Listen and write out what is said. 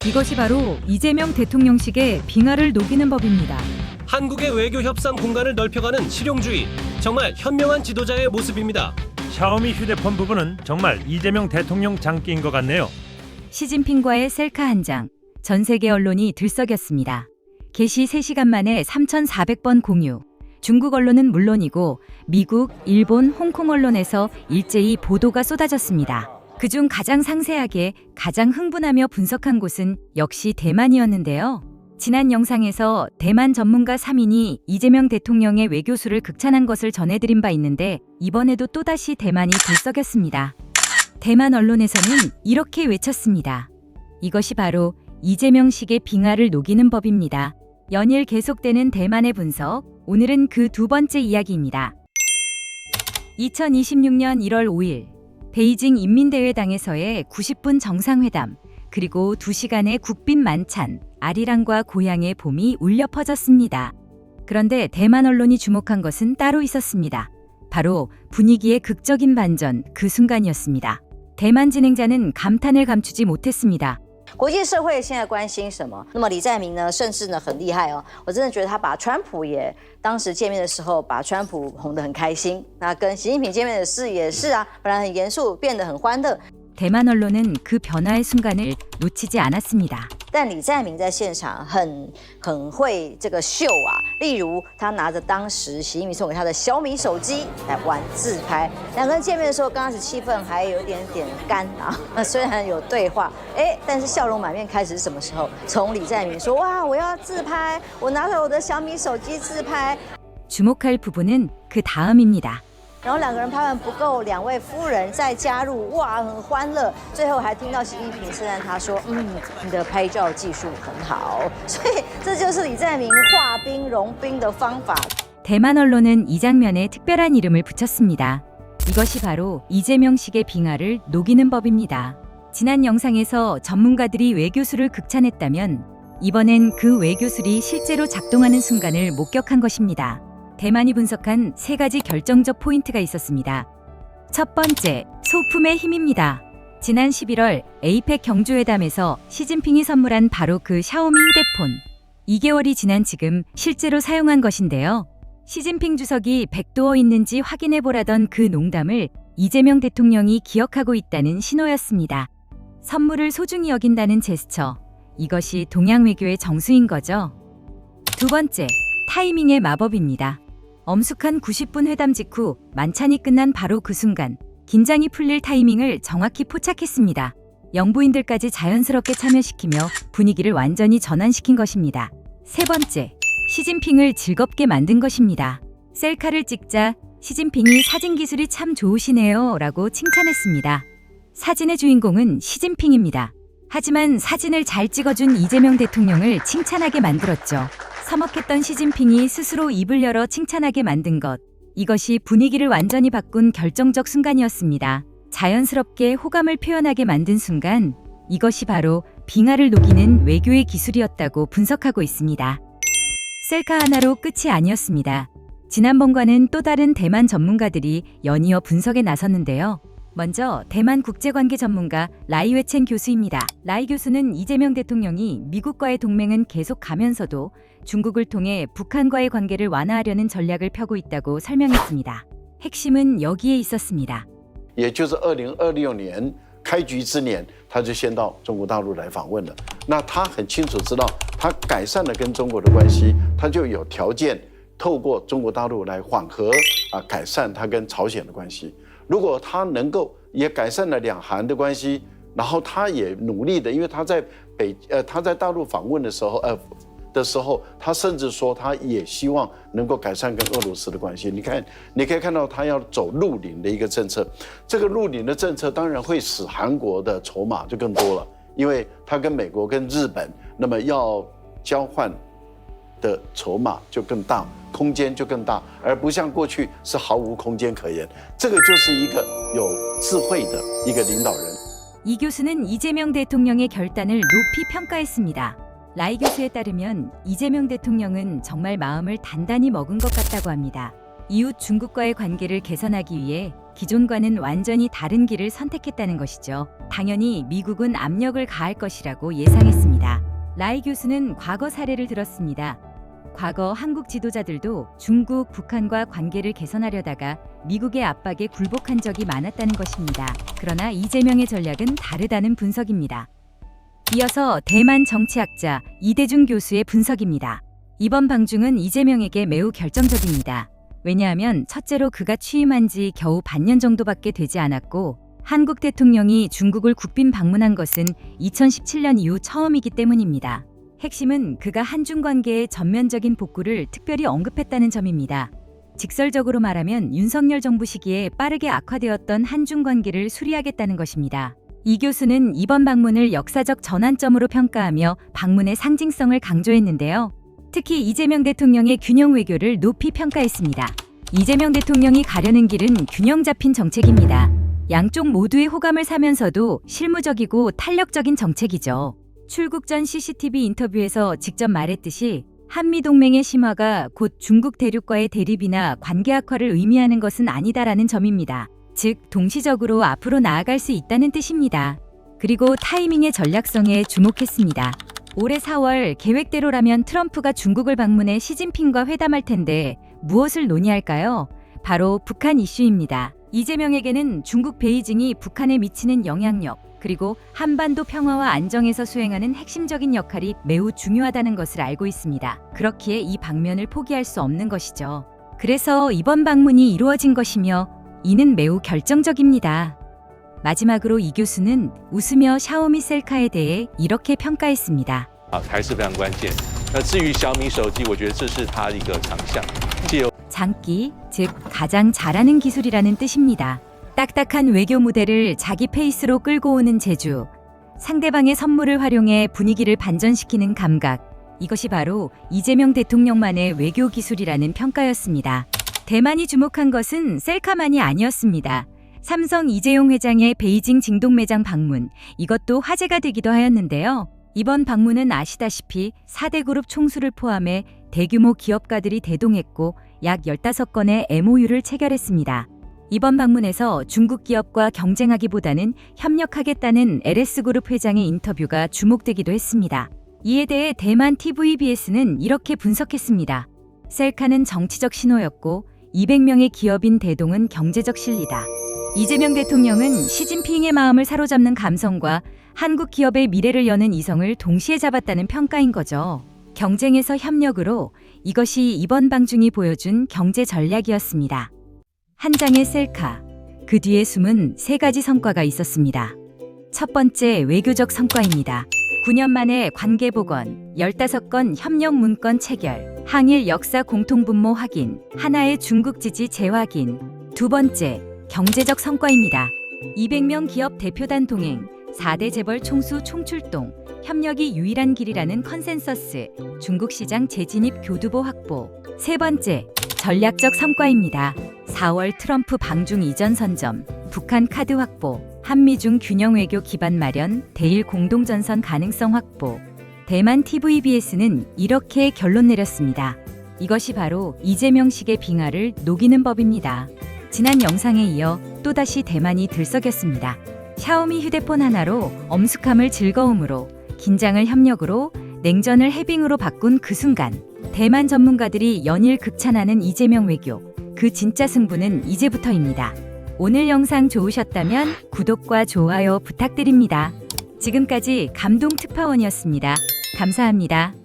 이것이 바로 이재명 대통령식의 빙하를 녹이는 법입니다. 한국의 외교 협상 공간을 넓혀가는 실용주의, 정말 현명한 지도자의 모습입니다. 샤오미 휴대폰 부분은 정말 이재명 대통령 장기인 것 같네요. 시진핑과의 셀카 한 장, 전 세계 언론이 들썩였습니다. 개시 3시간 만에 3,400번 공유. 중국 언론은 물론이고 미국, 일본, 홍콩 언론에서 일제히 보도가 쏟아졌습니다. 그중 가장 상세하게, 가장 흥분하며 분석한 곳은 역시 대만이었는데요. 지난 영상에서 대만 전문가 3인이 이재명 대통령의 외교수를 극찬한 것을 전해드린 바 있는데 이번에도 또다시 대만이 들썩였습니다. 대만 언론에서는 이렇게 외쳤습니다. 이것이 바로 이재명식의 빙하를 녹이는 법입니다. 연일 계속되는 대만의 분석, 오늘은 그 두 번째 이야기입니다. 2026년 1월 5일 베이징 인민대회당에서의 90분 정상회담, 그리고 2시간의 국빈 만찬, 아리랑과 고향의 봄이 울려 퍼졌습니다. 그런데 대만 언론이 주목한 것은 따로 있었습니다. 바로 분위기의 극적인 반전, 그 순간이었습니다. 대만 진행자는 감탄을 감추지 못했습니다. 国际社会现在关心什么？那么李在明呢，甚至呢很厉害哦，我真的觉得他把川普也当时见面的时候，把川普哄得很开心。那跟习近平见面的事也是啊，本来很严肃，变得很欢乐。 대만 언론은 그 변화의 순간을 놓치지 않았습니다. 但李在明在现场很会这个秀啊，例如他拿着当时习近平送给他的小米手机来玩自拍。两个人见面的时候，刚开始气氛还有一点点干啊，虽然有对话，但是笑容满面开始是什么时候？从李在明说哇我要自拍，我拿着我的小米手机自拍。 주목할 부분은 그 다음입니다. 然后两个人拍完不够，两位夫人再加入，哇，很欢乐。最后还听到习近平称赞他说：“你的拍照技术很好。”所以这就是李在明化冰融冰的方法。 대만 언론은 이 장면에 특별한 이름을 붙였습니다. 이것이 바로 이재명식의 빙하를 녹이는 법입니다. 지난 영상에서 전문가들이 외교술을 극찬했다면 이번엔 그 외교술이 실제로 작동하는 순간을 목격한 것입니다. 대만이 분석한 3가지 결정적 포인트가 있었습니다. 첫 번째, 소품의 힘입니다. 지난 11월 에이펙 경주회담에서 시진핑이 선물한 바로 그 샤오미 휴대폰. 2개월이 지난 지금 실제로 사용한 것인데요. 시진핑 주석이 백도어 있는지 확인해보라던 그 농담을 이재명 대통령이 기억하고 있다는 신호였습니다. 선물을 소중히 여긴다는 제스처. 이것이 동양 외교의 정수인 거죠. 두 번째, 타이밍의 마법입니다. 엄숙한 90분 회담 직후 만찬이 끝난 바로 그 순간 긴장이 풀릴 타이밍을 정확히 포착했습니다. 영부인들까지 자연스럽게 참여시키며 분위기를 완전히 전환시킨 것입니다. 세 번째, 시진핑을 즐겁게 만든 것입니다. 셀카를 찍자 시진핑이 사진 기술이 참 좋으시네요 라고 칭찬했습니다. 사진의 주인공은 시진핑입니다. 하지만 사진을 잘 찍어준 이재명 대통령을 칭찬하게 만들었죠. 서먹했던 시진핑이 스스로 입을 열어 칭찬하게 만든 것. 이것이 분위기를 완전히 바꾼 결정적 순간이었습니다. 자연스럽게 호감을 표현하게 만든 순간, 이것이 바로 빙하를 녹이는 외교의 기술이었다고 분석하고 있습니다. 셀카 하나로 끝이 아니었습니다. 지난번과는 또 다른 대만 전문가들이 연이어 분석에 나섰는데요. 먼저 대만 국제관계 전문가 라이 웨첸 교수입니다. 라이 교수는 이재명 대통령이 미국과의 동맹은 계속 가면서도 중국을 통해 북한과의 관계를 완화하려는 전략을 펴고 있다고 설명했습니다. 핵심은 여기에 있었습니다. 也就是2026年开局之年，他就先到中国大陆来访问了。那他很清楚知道，他改善了跟中国的关系，他就有条件透过中国大陆来缓和改善他跟朝鲜的关系。如果他能够也改善了两韩的关系，然后他也努力的，因为他在大陆访问的时候，他甚至说他也希望能够改善跟俄罗斯的关系。你可以看到他要走陆领的一个政策，这个陆领的政策当然会使韩国的筹码就更多了，因为他跟美国跟日本那么要交换的筹码就更大，空间就更大，而不像过去是毫无空间可言。这个就是一个有智慧的一个领导人。 이 교수는 이재명 대통령의 결단을 높이 평가했습니다. 라이 교수에 따르면 이재명 대통령은 정말 마음을 단단히 먹은 것 같다고 합니다. 이웃 중국과의 관계를 개선하기 위해 기존과는 완전히 다른 길을 선택했다는 것이죠. 당연히 미국은 압력을 가할 것이라고 예상했습니다. 라이 교수는 과거 사례를 들었습니다. 과거 한국 지도자들도 중국, 북한과 관계를 개선하려다가 미국의 압박에 굴복한 적이 많았다는 것입니다. 그러나 이재명의 전략은 다르다는 분석입니다. 이어서 대만 정치학자 이대중 교수의 분석입니다. 이번 방중은 이재명에게 매우 결정적입니다. 왜냐하면 첫째로 그가 취임한 지 겨우 반년 정도밖에 되지 않았고 한국 대통령이 중국을 국빈 방문한 것은 2017년 이후 처음이기 때문입니다. 핵심은 그가 한중 관계의 전면적인 복구를 특별히 언급했다는 점입니다. 직설적으로 말하면 윤석열 정부 시기에 빠르게 악화되었던 한중 관계를 수리하겠다는 것입니다. 이 교수는 이번 방문을 역사적 전환점으로 평가하며 방문의 상징성을 강조했는데요. 특히 이재명 대통령의 균형 외교를 높이 평가했습니다. 이재명 대통령이 가려는 길은 균형 잡힌 정책입니다. 양쪽 모두의 호감을 사면서도 실무적이고 탄력적인 정책이죠. 출국 전 CCTV 인터뷰에서 직접 말했듯이 한미동맹의 심화가 곧 중국 대륙과의 대립이나 관계 악화를 의미하는 것은 아니다라는 점입니다. 즉, 동시적으로 앞으로 나아갈 수 있다는 뜻입니다. 그리고 타이밍의 전략성에 주목했습니다. 올해 4월 계획대로라면 트럼프가 중국을 방문해 시진핑과 회담할 텐데 무엇을 논의할까요? 바로 북한 이슈입니다. 이재명에게는 중국 베이징이 북한에 미치는 영향력, 그리고 한반도 평화와 안정에서 수행하는 핵심적인 역할이 매우 중요하다는 것을 알고 있습니다. 그렇기에 이 방면을 포기할 수 없는 것이죠. 그래서 이번 방문이 이루어진 것이며 이는 매우 결정적입니다. 마지막으로 이 교수는 웃으며 샤오미 셀카에 대해 이렇게 평가했습니다. 还是非常关键。那至于小米手机，我觉得这是它的一个长项。借由 장기, 즉 가장 잘하는 기술이라는 뜻입니다. 딱딱한 외교 무대를 자기 페이스로 끌고 오는 재주, 상대방의 선물을 활용해 분위기를 반전시키는 감각, 이것이 바로 이재명 대통령만의 외교 기술이라는 평가였습니다. 대만이 주목한 것은 셀카만이 아니었습니다. 삼성 이재용 회장의 베이징 진동 매장 방문, 이것도 화제가 되기도 하였는데요. 이번 방문은 아시다시피 4대 그룹 총수를 포함해 대규모 기업가들이 대동했고 약 15건의 MOU를 체결했습니다. 이번 방문에서 중국 기업과 경쟁하기보다는 협력하겠다는 LS그룹 회장의 인터뷰가 주목되기도 했습니다. 이에 대해 대만 TVBS는 이렇게 분석했습니다. 셀카는 정치적 신호였고 200명의 기업인 대동은 경제적 실리다. 이재명 대통령은 시진핑의 마음을 사로잡는 감성과 한국 기업의 미래를 여는 이성을 동시에 잡았다는 평가인 거죠. 경쟁에서 협력으로 이것이 이번 방중이 보여준 경제 전략이었습니다. 한 장의 셀카, 그 뒤에 숨은 3가지 성과가 있었습니다. 첫 번째, 외교적 성과입니다. 9년 만에 관계 복원, 15건 협력 문건 체결, 항일 역사 공통분모 확인, 하나의 중국 지지 재확인. 두 번째, 경제적 성과입니다. 200명 기업 대표단 동행, 4대 재벌 총수 총출동, 협력이 유일한 길이라는 컨센서스, 중국 시장 재진입 교두보 확보. 세 번째, 전략적 성과입니다. 4월 트럼프 방중 이전 선점, 북한 카드 확보, 한미중 균형 외교 기반 마련, 대일 공동전선 가능성 확보. 대만 TVBS는 이렇게 결론 내렸습니다. 이것이 바로 이재명식의 빙하를 녹이는 법입니다. 지난 영상에 이어 또다시 대만이 들썩였습니다. 샤오미 휴대폰 하나로 엄숙함을 즐거움으로, 긴장을 협력으로, 냉전을 해빙으로 바꾼 그 순간, 대만 전문가들이 연일 극찬하는 이재명 외교, 그 진짜 승부는 이제부터입니다. 오늘 영상 좋으셨다면 구독과 좋아요 부탁드립니다. 지금까지 감동 특파원이었습니다. 감사합니다.